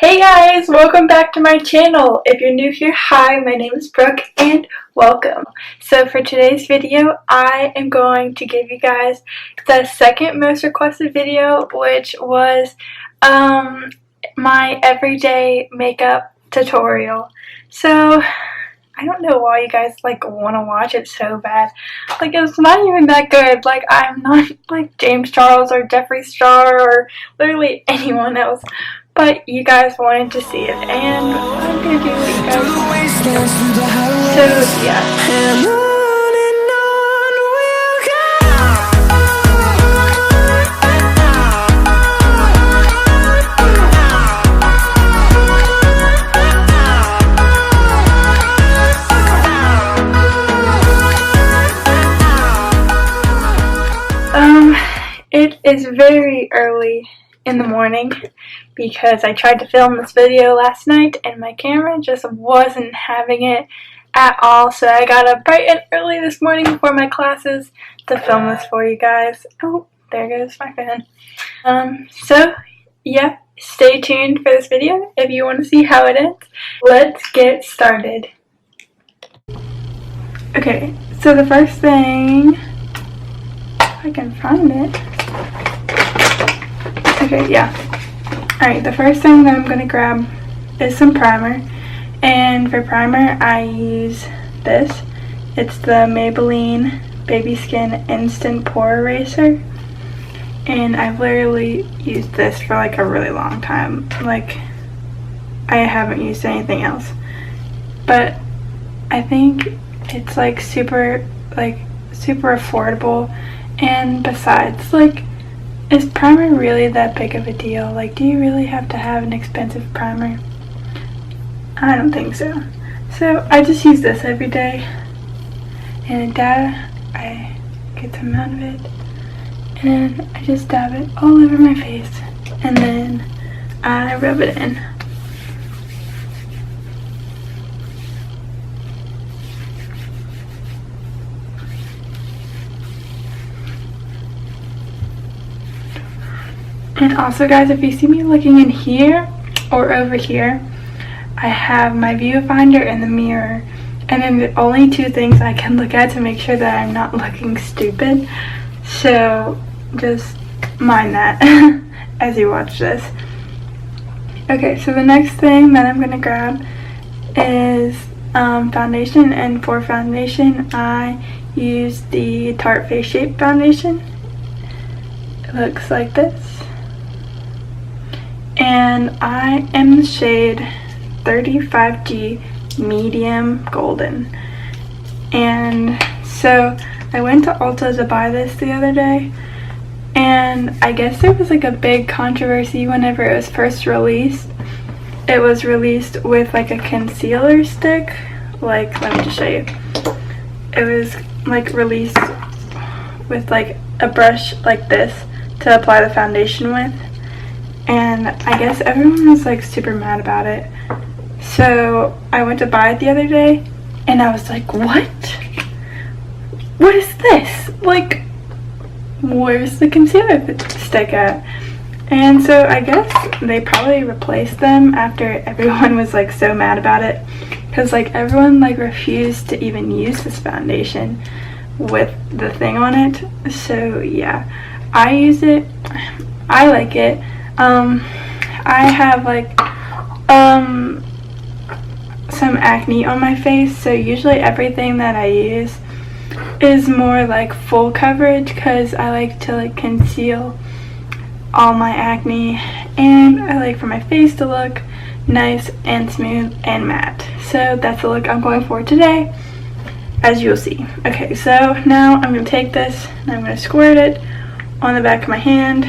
Hey guys, welcome back to my channel. If you're new here, hi, my name is Brooke and welcome. So for today's video, I am going to give you guys the second most requested video, which was my everyday makeup tutorial. So I don't know why you guys want to watch it so bad. It's not even that good. I'm not like James Charles or Jeffree Star or literally anyone else. But you guys wanted to see it, and I'm gonna do it, you guys. So yeah. It is very early in the morning because I tried to film this video last night and my camera just wasn't having it at all, so I got up bright and early this morning before my classes to film this for you guys. Oh, there goes my phone. So yeah, stay tuned for this video if you want to see how it ends. Let's get started. Okay, so the first thing, if I can find it. Okay, yeah. Alright, the first thing that I'm going to grab is some primer. And for primer, I use this. It's the Maybelline Baby Skin Instant Pore Eraser. And I've literally used this for a really long time. I haven't used anything else. But I think it's super affordable. And besides, is primer really that big of a deal? Do you really have to have an expensive primer? I don't think so. So I just use this every day, and I get some out of it, and then I just dab it all over my face, and then I rub it in. And also guys, if you see me looking in here or over here, I have my viewfinder and the mirror, and then the only two things I can look at to make sure that I'm not looking stupid. So just mind that as you watch this. Okay, so the next thing that I'm going to grab is foundation, and for foundation I use the Tarte Face Shape foundation. It looks like this. And I am the shade 35G Medium Golden. And so I went to Ulta to buy this the other day, and I guess there was a big controversy whenever it was first released. It was released with a concealer stick. Let me just show you. It was released with a brush like this to apply the foundation with. And I guess everyone was super mad about it. So I went to buy it the other day, and I was like, what? What is this? Where's the concealer stick at? And so I guess they probably replaced them after everyone was so mad about it. Because everyone refused to even use this foundation with the thing on it. So yeah, I use it. I like it. I have some acne on my face, so usually everything that I use is more full coverage, because I like to conceal all my acne, and I like for my face to look nice and smooth and matte. So that's the look I'm going for today, as you'll see. Okay, so now I'm going to take this and I'm going to squirt it on the back of my hand.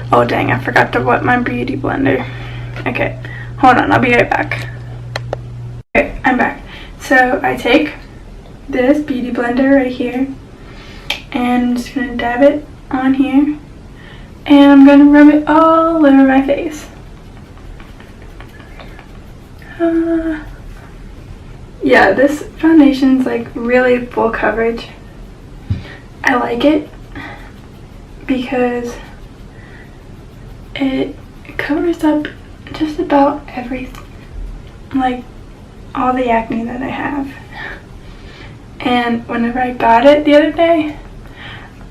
Oh dang, I forgot to wet my beauty blender. Okay, hold on, I'll be right back. Okay, I'm back. So I take this beauty blender right here, and I'm just going to dab it on here, and I'm going to rub it all over my face. Yeah, this foundation's really full coverage. I like it because it covers up just about like all the acne that I have. And whenever I got it the other day,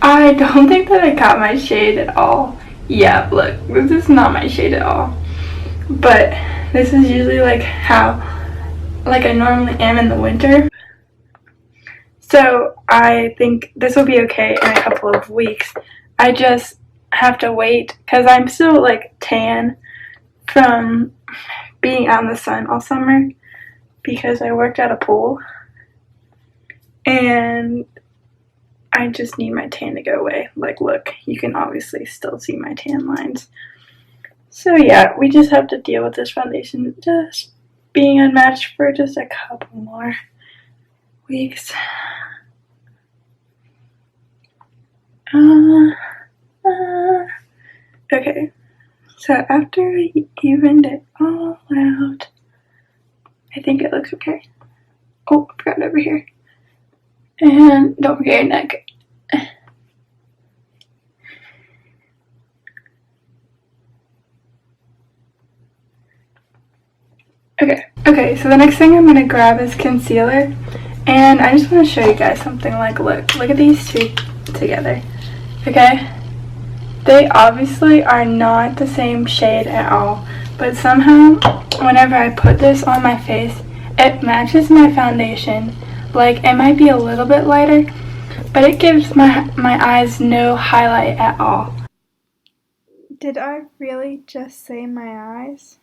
I don't think that I got my shade at all. Yeah, look, this is not my shade at all. But this is usually like how I normally am in the winter. So I think this will be okay in a couple of weeks. I just have to wait because I'm still like tan from being out in the sun all summer because I worked at a pool. And I just need my tan to go away. Like, look, you can obviously still see my tan lines. So yeah, we just have to deal with this foundation just being unmatched for just a couple more weeks. Okay, so after I evened it all out, I think it looks okay. Oh, I forgot over here. And don't forget your neck. Okay, so the next thing I'm going to grab is concealer. And I just want to show you guys something. Like, look at these two together. Okay? They obviously are not the same shade at all. But somehow, whenever I put this on my face, it matches my foundation. Like, it might be a little bit lighter, but it gives my eyes no highlight at all. Did I really just say my eyes?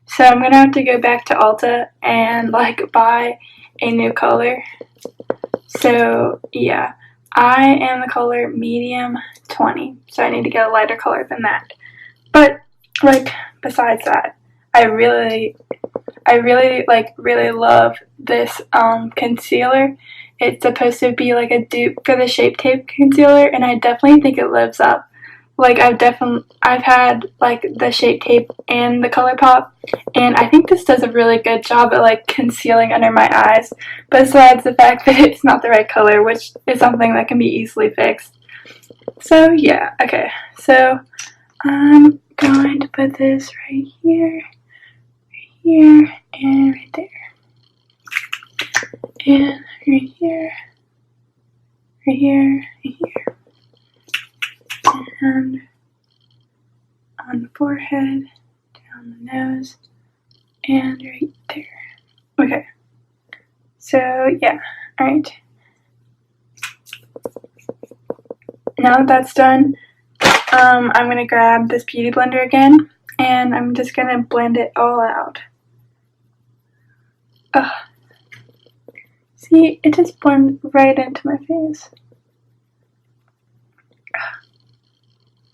So I'm gonna have to go back to Ulta and like buy a new color. So yeah, I am the color medium 20, so I need to get a lighter color than that. But like besides that, I really love this concealer. It's supposed to be like a dupe for the Shape Tape concealer, and I definitely think it lives up. Like I've had like the Shape Tape and the Colourpop, and I think this does a really good job at like concealing under my eyes, besides the fact that it's not the right color, which is something that can be easily fixed. So yeah, okay, so I'm going to put this right here, and right there, and right here, and on the forehead, down the nose, and right there. Okay, so yeah, alright. Now that that's done, I'm going to grab this beauty blender again, and I'm just going to blend it all out. Ugh. See, it just blends right into my face.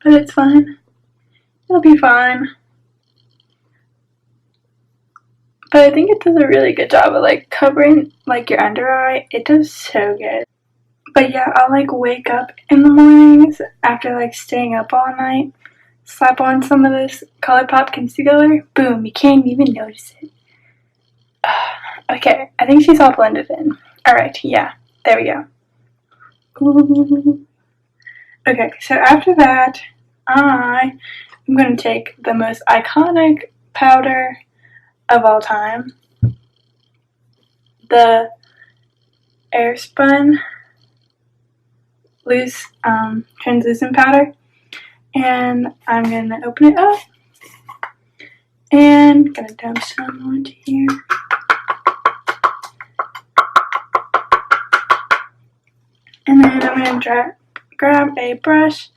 But it's fine. It'll be fine. But I think it does a really good job of like covering like your under eye. It does so good. But yeah, I'll like wake up in the mornings after like staying up all night, slap on some of this Colourpop concealer, boom, you can't even notice it. Okay, I think she's all blended in. Alright, yeah, there we go. Ooh. Okay, so after that, I am going to take the most iconic powder of all time, the Airspun loose translucent powder, and I'm going to open it up and going to dump some onto here. And then I'm going to grab a brush.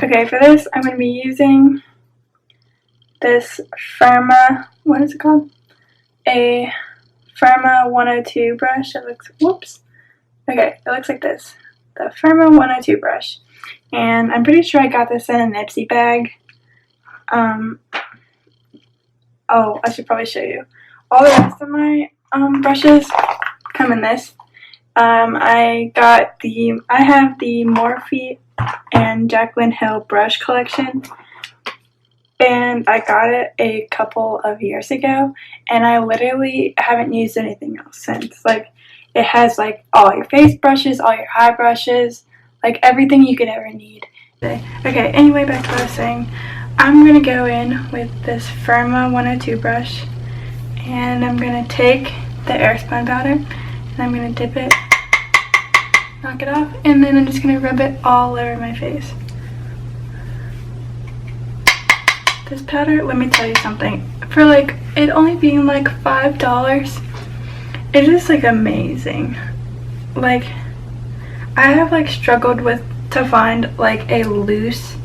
Okay, for this, I'm going to be using this Firma, what is it called? A Firma 102 brush. It looks, whoops. Okay, it looks like this. The Firma 102 brush. And I'm pretty sure I got this in an Ipsy bag. Oh, I should probably show you. All the rest of my brushes come in this. I have the Morphe and Jaclyn Hill brush collection, and I got it a couple of years ago, and I literally haven't used anything else since. Like, it has like all your face brushes, all your eye brushes, like everything you could ever need. Okay, anyway, back to what I was saying. I'm going to go in with this Firma 102 brush, and I'm going to take the Airspun powder, and I'm going to dip it, knock it off, and then I'm just going to rub it all over my face. This powder, let me tell you something, for like it only being like $5, it is like amazing. Like, I have like struggled to find like a loose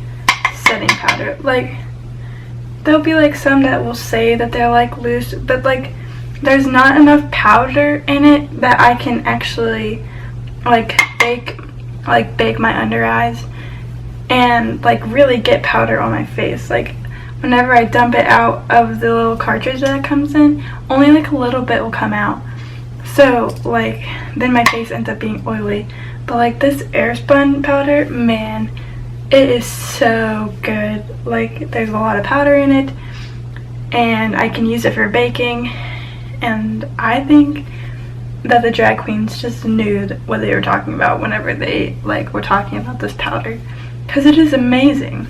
setting powder. Like, there'll be like some that will say that they're like loose, but like there's not enough powder in it that I can actually like bake my under eyes and like really get powder on my face. Like, whenever I dump it out of the little cartridge that it comes in, only like a little bit will come out. So like then my face ends up being oily. But like this Airspun powder, man, it is so good. Like, there's a lot of powder in it, and I can use it for baking. And I think that the drag queens just knew what they were talking about whenever they like were talking about this powder, because it is amazing.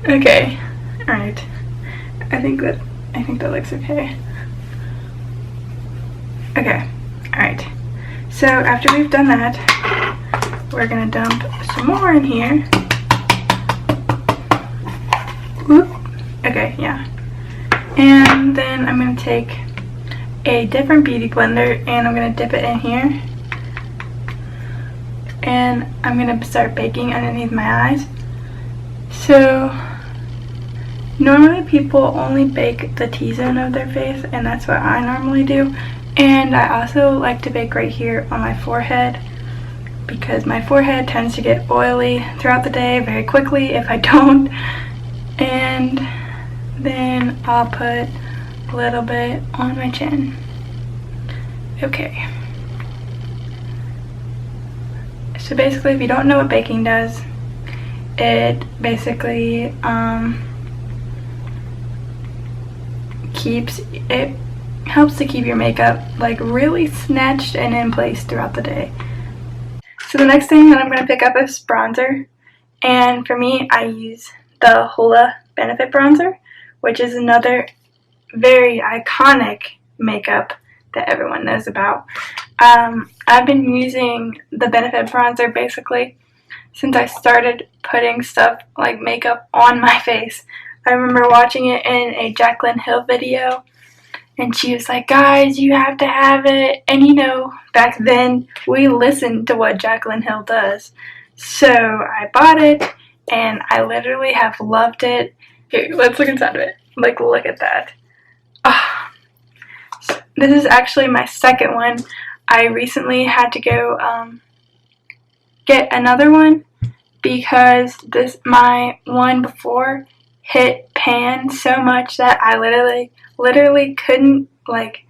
Okay, all right. I think that looks okay. Okay, all right. So after we've done that, we're gonna dump some more in here. Whoop. Okay, yeah. And then I'm gonna take a different beauty blender and I'm gonna dip it in here. And I'm gonna start baking underneath my eyes. So normally people only bake the T-zone of their face, and that's what I normally do. And I also like to bake right here on my forehead, because my forehead tends to get oily throughout the day very quickly if I don't. And then I'll put a little bit on my chin. Okay. So basically, if you don't know what baking does, it basically helps to keep your makeup like really snatched and in place throughout the day. So the next thing that I'm going to pick up is bronzer, and for me I use the Hoola Benefit Bronzer, which is another very iconic makeup that everyone knows about. I've been using the Benefit Bronzer basically since I started putting stuff like makeup on my face. I remember watching it in a Jaclyn Hill video, and she was like, guys, you have to have it. And you know, back then we listened to what Jaclyn Hill does. So I bought it, and I literally have loved it. Here, let's look inside of it. Like, look at that. Oh, this is actually my second one. I recently had to go get another one because my one before hit pan so much that I literally couldn't like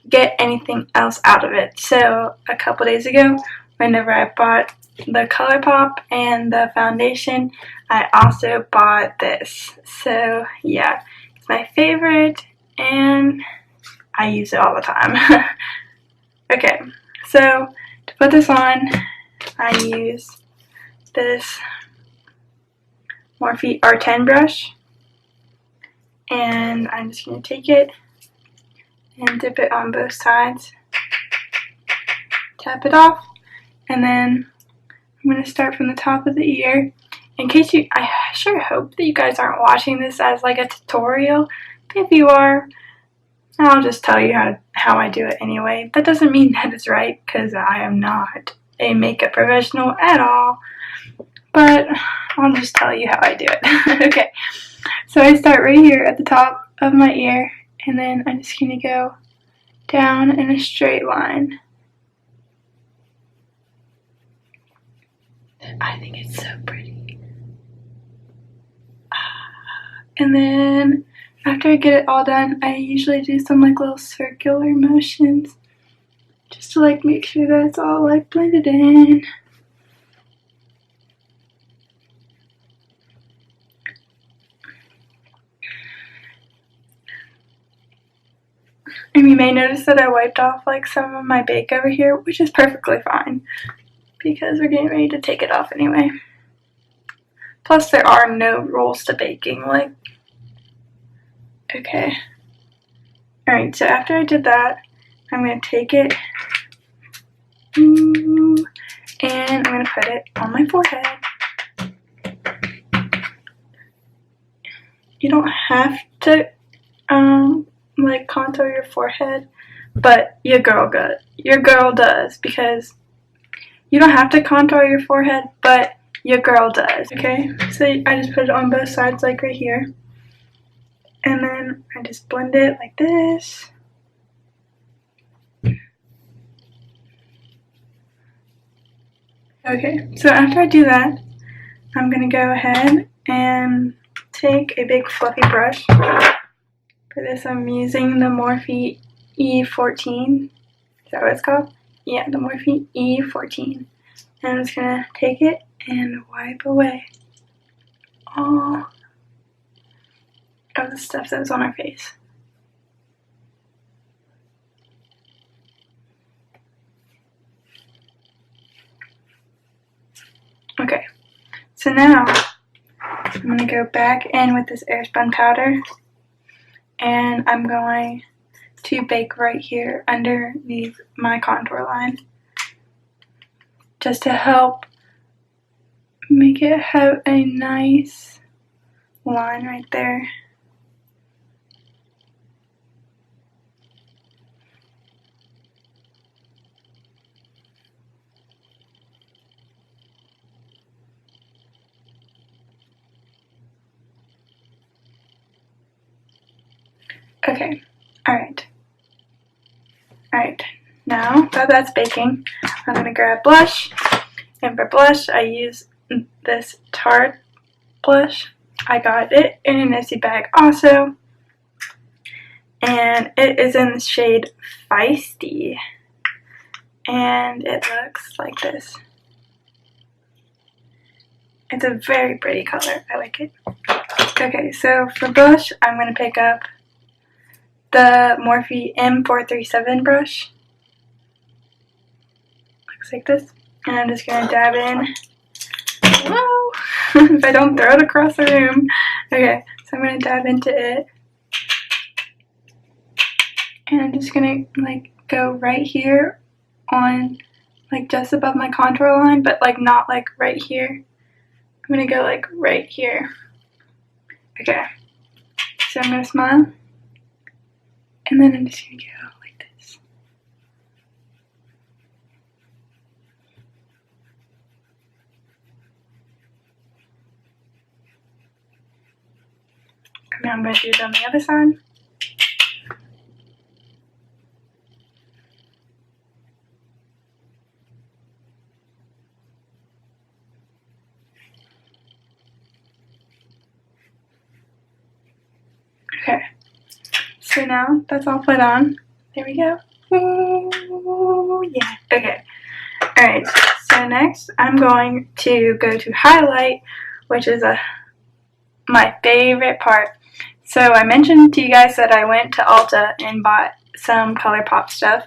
get anything else out of it. So a couple days ago, whenever I bought the Colourpop and the foundation, I also bought this. So yeah, it's my favorite and I use it all the time. Okay, so to put this on, I use this Morphe R10 brush, and I'm just going to take it and dip it on both sides, tap it off, and then I'm going to start from the top of the ear. In case I sure hope that you guys aren't watching this as like a tutorial, but if you are, I'll just tell you how I do it anyway. That doesn't mean that it's right, because I am not a makeup professional at all, but I'll just tell you how I do it. Okay, so I start right here at the top of my ear, and then I'm just going to go down in a straight line. I think it's so pretty. And then after I get it all done, I usually do some like little circular motions just to like make sure that it's all like blended in. And you may notice that I wiped off like some of my bake over here, which is perfectly fine because we're getting ready to take it off anyway. Plus there are no rules to baking, like, okay. Alright, so after I did that, I'm going to take it and I'm going to put it on my forehead. You don't have to like contour your forehead, but your girl does, because you don't have to contour your forehead, but your girl does. Okay, so I just put it on both sides, like right here, and then I just blend it like this. Okay, so after I do that, I'm gonna go ahead and take a big fluffy brush. For this, I'm using the Morphe E14. Is that what it's called? Yeah, the Morphe E14. And I'm just gonna take it and wipe away all of the stuff that was on our face. Okay, so now I'm gonna go back in with this airspun powder, and I'm going to bake right here underneath my contour line, just to help make it have a nice line right there. Okay, alright, now that that's baking, I'm going to grab blush, and for blush I use this Tarte blush. I got it in a Nipsey bag also, and it is in the shade Feisty, and it looks like this. It's a very pretty color, I like it. Okay, so for blush, I'm going to pick up the Morphe M437 brush. Looks like this. And I'm just going to dab in. Whoa! If I don't throw it across the room. Okay, so I'm going to dab into it. And I'm just going to like go right here on like just above my contour line, but like not like right here. I'm going to go like right here. Okay, so I'm going to smile. And then I'm just going to go like this. And now I'm going to do it on the other side. Okay. So now that's all put on. There we go. Ooh, yeah. Okay. Alright. So next I'm going to go to highlight, which is my favorite part. So I mentioned to you guys that I went to Ulta and bought some Colourpop stuff.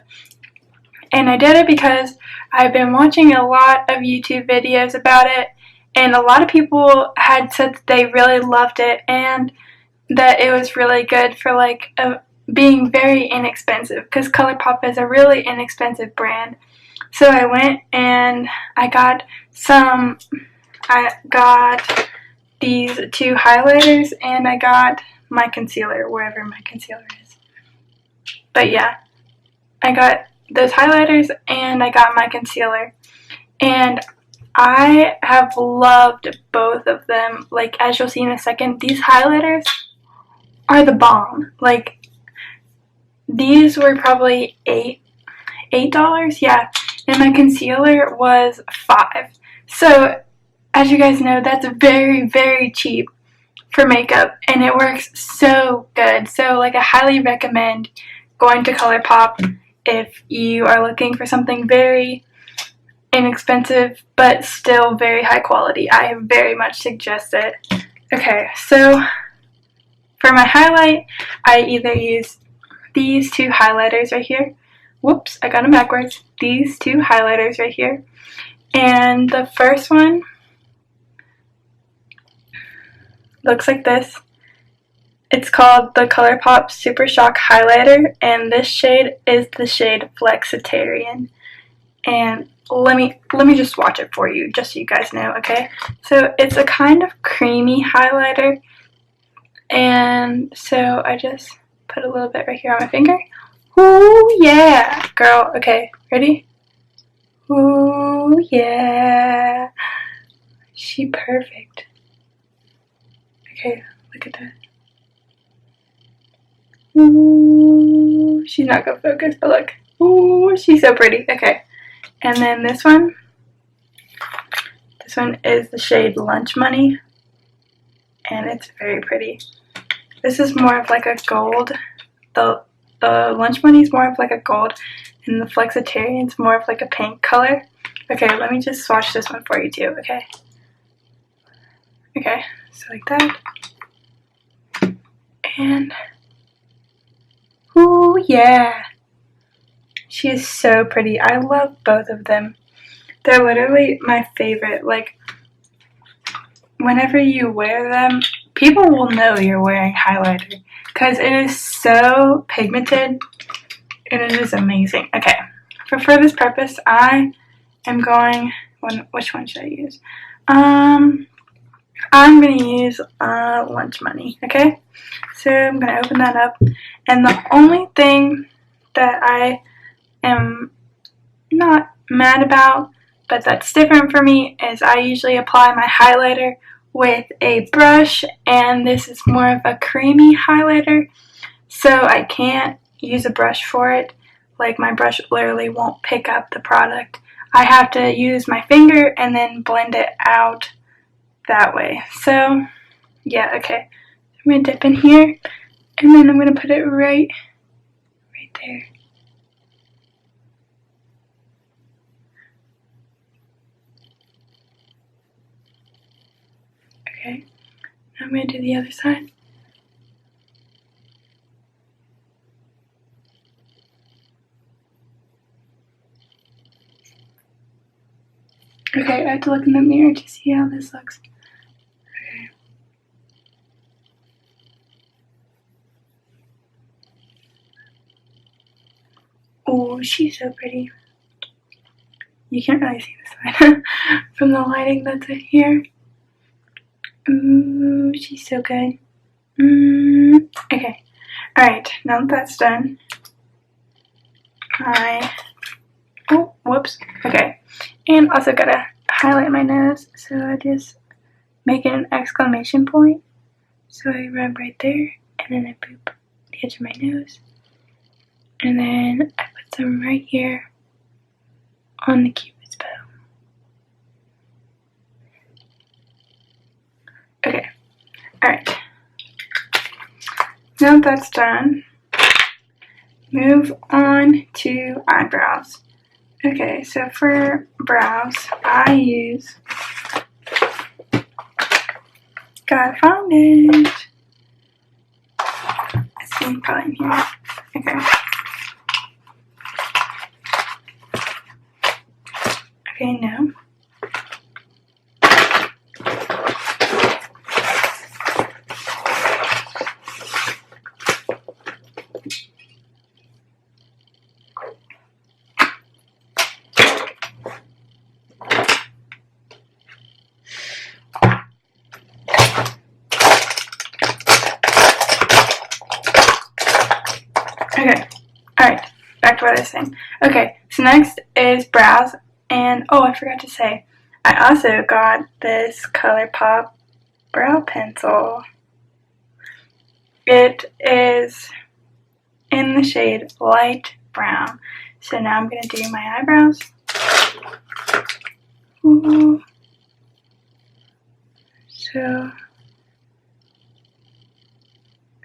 And I did it because I've been watching a lot of YouTube videos about it, and a lot of people had said that they really loved it and that it was really good for like being very inexpensive, because Colourpop is a really inexpensive brand. So I went and I got these two highlighters, and I got my concealer, wherever my concealer is. But yeah, I got those highlighters and I got my concealer, and I have loved both of them. Like, as you'll see in a second, these highlighters are the bomb. Like, these were probably $8, yeah, and my concealer was $5. So as you guys know, that's very, very cheap for makeup, and it works so good. So like, I highly recommend going to Colourpop if you are looking for something very inexpensive but still very high quality. I very much suggest it. Okay, so for my highlight, I either use these two highlighters right here. Whoops, I got them backwards. These two highlighters right here. And the first one looks like this. It's called the Colourpop Super Shock Highlighter, and this shade is the shade Flexitarian. And let me just swatch it for you, just so you guys know, okay? So it's a kind of creamy highlighter, and so I just put a little bit right here on my finger. Ooh yeah, girl. Okay, ready? Ooh yeah, she perfect. Okay, look at that. Ooh, she's not gonna focus, but look. Ooh, she's so pretty. Okay, and then this one is the shade Lunch Money, and it's very pretty. This is more of like a gold. The Lunch Money is more of like a gold, and the Flexitarian is more of like a pink color. Okay, let me just swatch this one for you too, okay? Okay, so like that. And ooh yeah, she is so pretty. I love both of them. They're literally my favorite. Like, whenever you wear them, people will know you're wearing highlighter because it is so pigmented and it is amazing. Okay, for this purpose, I am going, which one should I use? I'm going to use Lunch Money, okay? So I'm going to open that up, and the only thing that I am not mad about, but that's different for me, is I usually apply my highlighter with a brush, and this is more of a creamy highlighter, so I can't use a brush for it. Like, my brush literally won't pick up the product. I have to use my finger and then blend it out that way. So yeah, okay, I'm gonna dip in here, and then I'm gonna put it right there. Okay, now I'm gonna do the other side. Okay, I have to look in the mirror to see how this looks. Okay. Oh, she's so pretty. You can't really see this side from the lighting that's in here. Ooh, she's so good. Okay. Alright, now that that's done, oh, whoops. Okay. And also gotta highlight my nose, so I just make it an exclamation point. So I rub right there, and then I boop the edge of my nose. And then I put some right here on the Cupid's bow. Okay. Alright. Now that that's done, move on to eyebrows. Okay, so for brows, I use, gotta find it. It's probably in here. Okay. Okay, no. Okay, alright, back to what I was saying. Okay, so next is brows, and oh, I forgot to say, I also got this Colourpop brow pencil. It is in the shade light brown. So now I'm going to do my eyebrows. Ooh.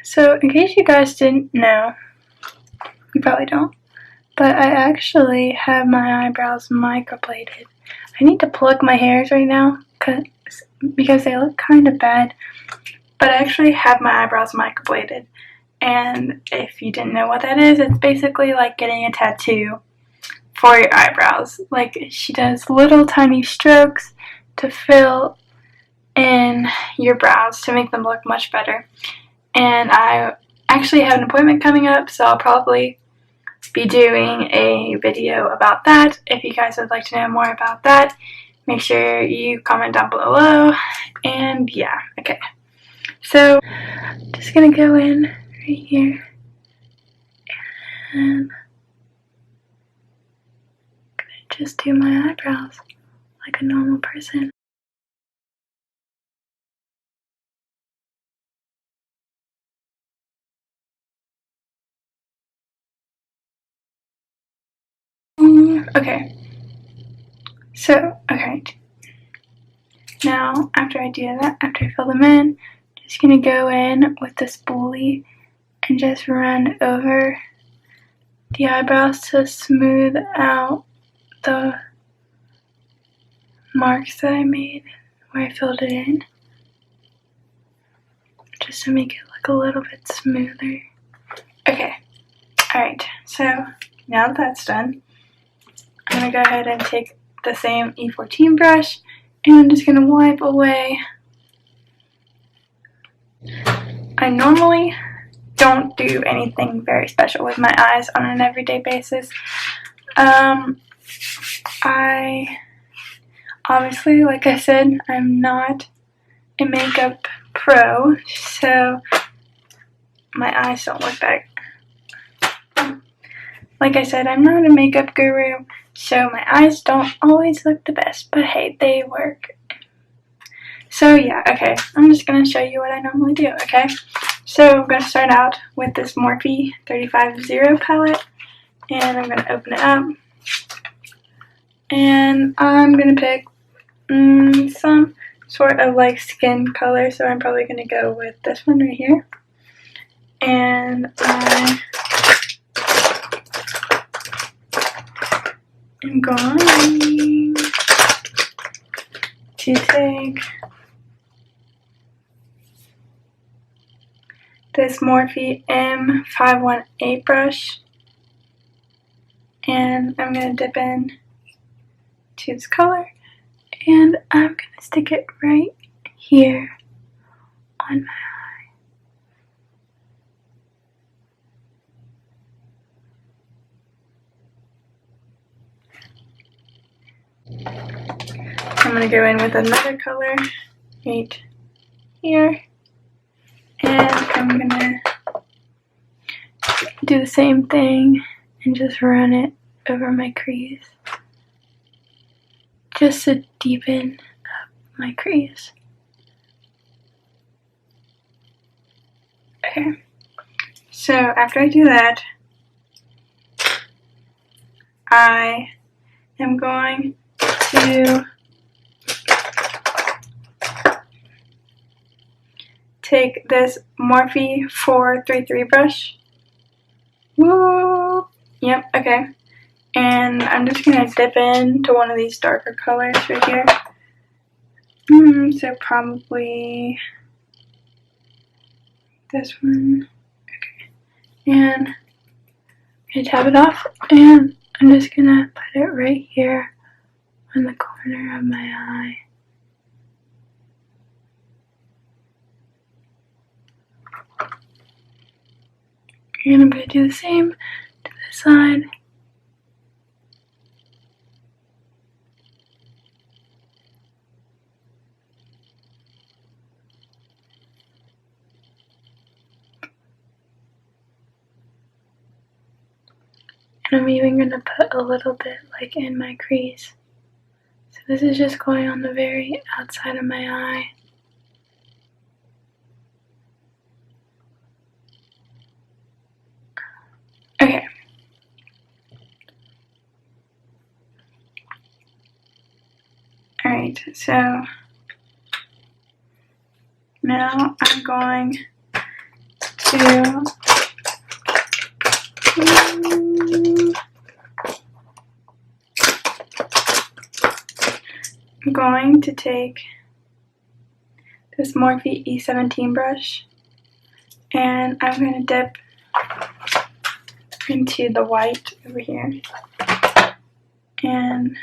So in case you guys didn't know, you probably don't, but I actually have my eyebrows microbladed. I need to pluck my hairs right now because they look kind of bad, but I actually have my eyebrows microbladed, And if you didn't know what that is, it's basically like getting a tattoo for your eyebrows. Like, she does little tiny strokes to fill in your brows to make them look much better. And I actually have an appointment coming up, so I'll probably be doing a video about that. If you guys would like to know more about that, make sure you comment down below. And yeah, okay. So, just gonna go in right here and just do my eyebrows like a normal person. Okay. So, okay. Now, after I do that, after I fill them in, just gonna go in with the spoolie and just run over the eyebrows to smooth out the marks that I made where I filled it in, just to make it look a little bit smoother. Okay, alright, so now that that's done, I'm going to go ahead and take the same E14 brush and I'm just going to wipe away. I normally don't do anything very special with my eyes on an everyday basis. Obviously, like I said, I'm not a makeup pro, so my eyes don't look that. Like I said, I'm not a makeup guru, so my eyes don't always look the best, but hey, they work. So yeah, okay, I'm just going to show you what I normally do, okay? So I'm going to start out with this Morphe 350 palette, and I'm going to open it up, and I'm going to pick some sort of like skin color, so I'm probably going to go with this one right here. And I am going to take this Morphe M518 brush, and I'm going to dip in to this color, and I'm going to stick it right here on my eye. I'm going to go in with another color right here, and I'm going to do the same thing and just run it over my crease, just to deepen up my crease. Okay, so after I do that, I am going to take this Morphe 433 brush. Whoa! Yep, okay. And I'm just going to dip into one of these darker colors right here. So probably this one. Okay. And I'm going to tap it off, and I'm just going to put it right here on the corner of my eye. And I'm going to do the same to this side. And I'm even going to put a little bit like in my crease. So this is just going on the very outside of my eye. Okay. Alright, so now I'm going to take this Morphe E17 brush, And I'm going to dip into the white over here. And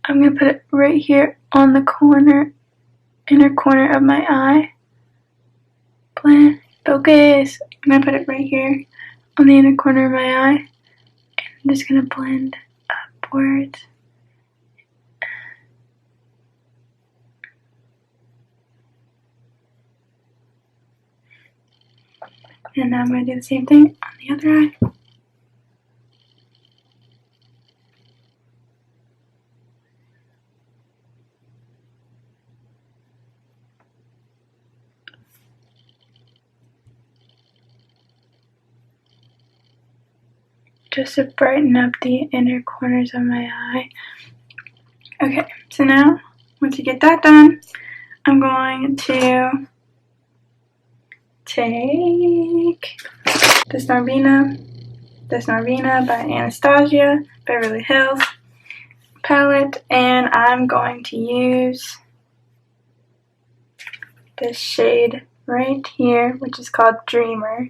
I'm going to put it right here on the corner, inner corner of my eye. Blend, focus. I'm going to put it right here on the inner corner of my eye. And I'm just going to blend upwards. And now I'm going to do the same thing on the other eye. Just to brighten up the inner corners of my eye. Okay, so now, once you get that done, I'm going to take this Narvina by Anastasia, Beverly Hills palette, and I'm going to use this shade right here, which is called Dreamer.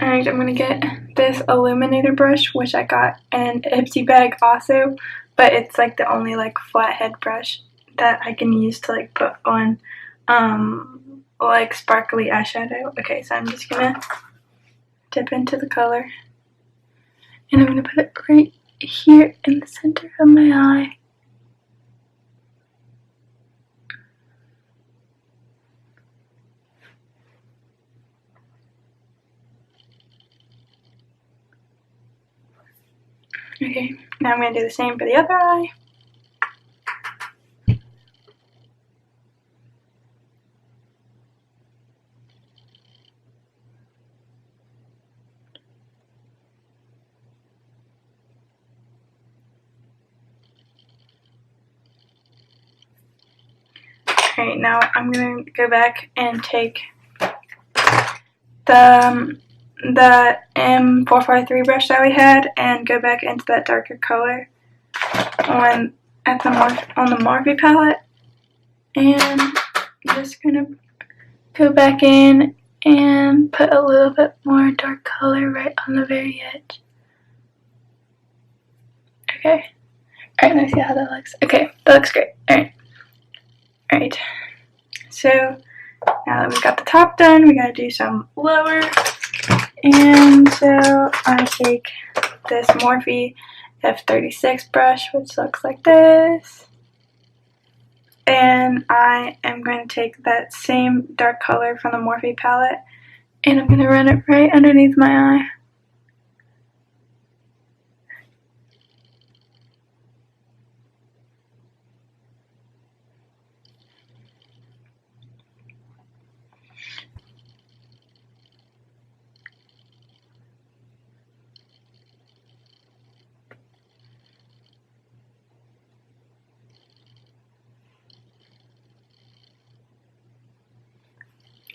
Alright, I'm going to get this illuminator brush, which I got in a Ipsy bag also, but it's like the only like flathead brush that I can use to like put on like sparkly eyeshadow. Okay, so I'm just going to dip into the color, and I'm going to put it right here in the center of my eye. Okay, now I'm going to do the same for the other eye. Alright, now I'm going to go back and take the M453 brush that we had and go back into that darker color on the Morphe palette, and I'm just gonna go back in and put a little bit more dark color right on the very edge. Okay, alright, let's see how that looks. Okay, that looks great. Alright, so now that we've got the top done, we gotta do some lower. And so I take this Morphe F36 brush, which looks like this. And I am going to take that same dark color from the Morphe palette, and I'm going to run it right underneath my eye.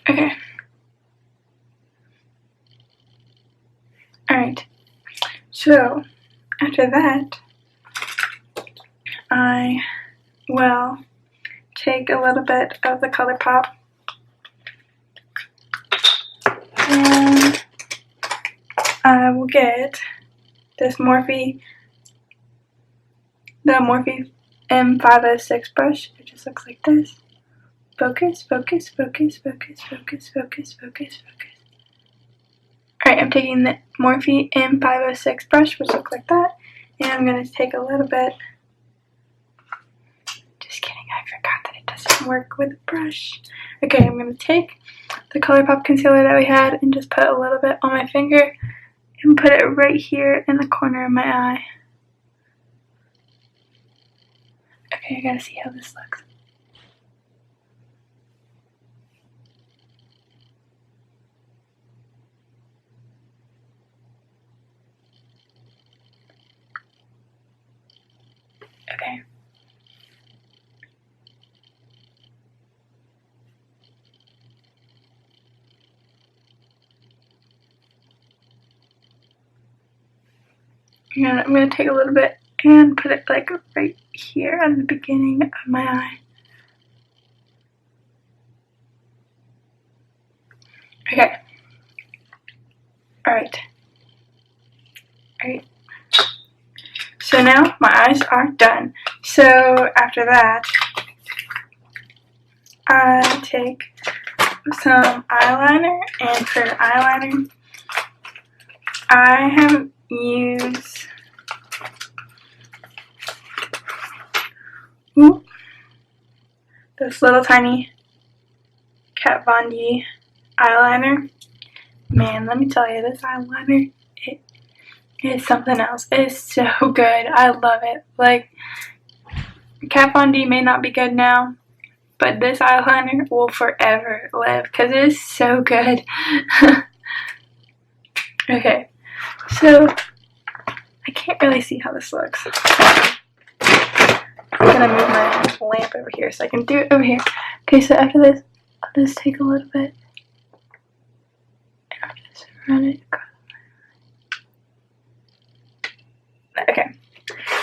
Okay. Alright. So, after that, I will take a little bit of the Colourpop and I will get this the Morphe M506 brush. It just looks like this. Focus, focus, focus, focus, focus, focus, focus, focus. Alright, I'm taking the Morphe M506 brush, which looks like that, and I'm going to take a little bit. Just kidding, I forgot that it doesn't work with a brush. Okay, I'm going to take the Colourpop concealer that we had and just put a little bit on my finger and put it right here in the corner of my eye. Okay, I gotta see how this looks. Okay. And I'm going to take a little bit and put it like right here at the beginning of my eye. Okay. Alright. So now my eyes are done. So after that, I take some eyeliner, and for eyeliner, I have used this little tiny Kat Von D eyeliner. Man, let me tell you, this eyeliner, it is something else. It is so good. I love it. Like, Kat Von D may not be good now, but this eyeliner will forever live because it is so good. Okay, so I can't really see how this looks. I'm gonna move my lamp over here so I can do it over here. Okay, so after this, I'll just take a little bit and I'll just run it across. Okay,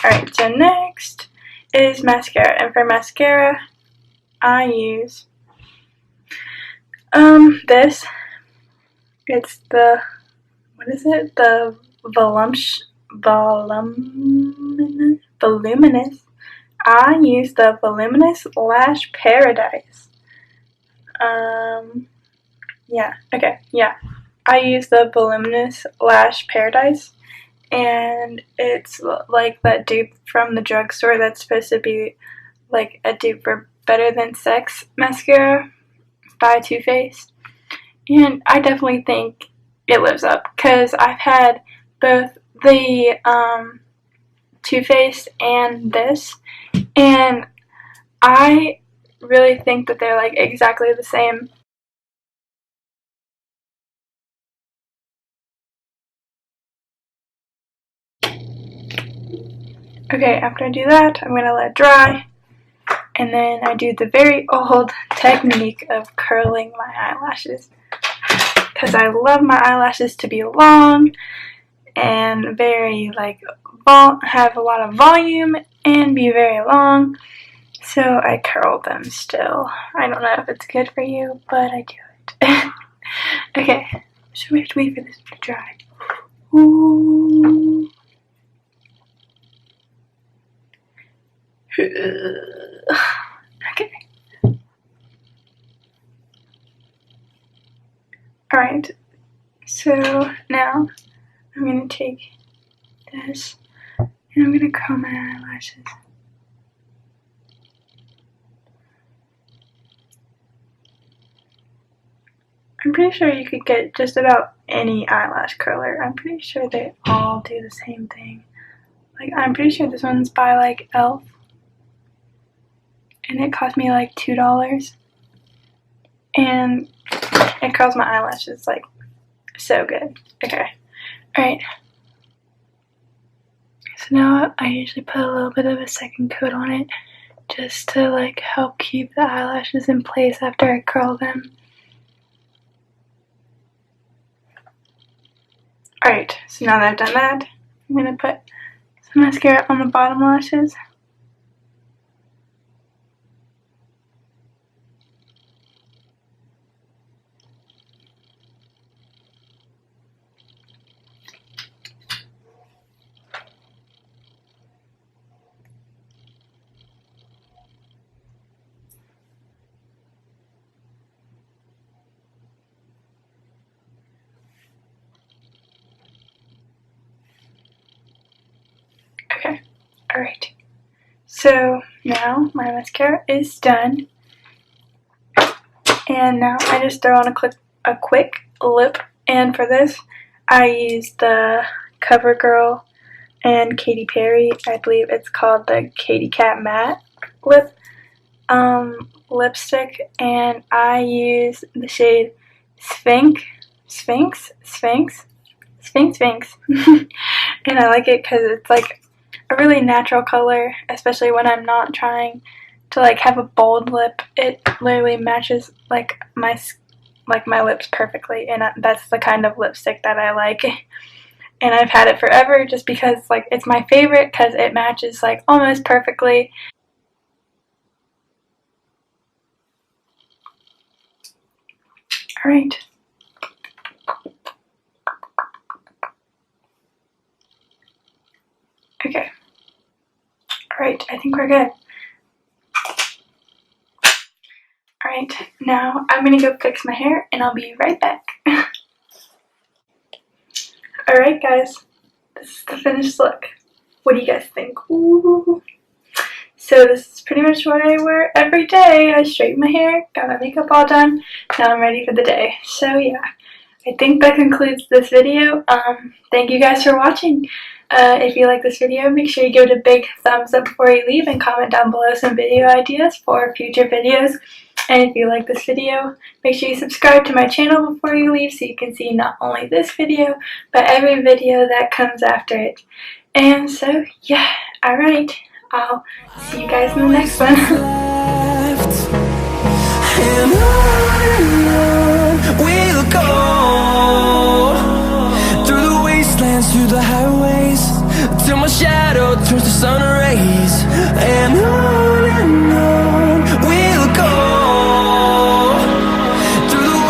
alright, so next is mascara, and for mascara, I use this. It's the, what is it? The Voluminous. I use the Voluminous Lash Paradise. I use the Voluminous Lash Paradise, and it's like that dupe from the drugstore that's supposed to be like a dupe for Better Than Sex mascara by Too Faced. And I definitely think it lives up because I've had both the Too Faced and this, and I really think that they're like exactly the same. Okay, after I do that, I'm going to let it dry, and then I do the very old technique of curling my eyelashes because I love my eyelashes to be long and very like have a lot of volume and be very long, so I curl them still. I don't know if it's good for you, but I do it. Okay, so we have to wait for this to dry. Ooh. Okay. Alright, so now I'm going to take this and I'm going to curl my eyelashes. I'm pretty sure you could get just about any eyelash curler. I'm pretty sure they all do the same thing. Like, I'm pretty sure this one's by like e.l.f. and it cost me like $2. And it curls my eyelashes like so good. Okay. Alright. So now I usually put a little bit of a second coat on it just to like help keep the eyelashes in place after I curl them. Alright, so now that I've done that, I'm going to put some mascara on the bottom lashes. Okay, alright. So now my mascara is done. And now I just throw on a quick lip. And for this, I use the CoverGirl and Katy Perry. I believe it's called the Katy Cat Matte Lip lipstick. And I use the shade Sphinx. And I like it because it's like a really natural color, especially when I'm not trying to like have a bold lip. It literally matches like my lips perfectly, and that's the kind of lipstick that I like. And I've had it forever just because like it's my favorite because it matches like almost perfectly. Alright, Okay. Alright, I think we're good. Alright, now I'm gonna go fix my hair and I'll be right back. Alright guys, this is the finished look. What do you guys think? Ooh. So this is pretty much what I wear every day. I straighten my hair, got my makeup all done, now I'm ready for the day. So yeah, I think that concludes this video. Thank you guys for watching. If you like this video, make sure you give it a big thumbs up before you leave and comment down below some video ideas for future videos. And if you like this video, make sure you subscribe to my channel before you leave so you can see not only this video, but every video that comes after it. And so, yeah, alright, I'll see you guys in the next one. And on we'll go, through the wastelands, through the highways, till my shadow turns to sun rays.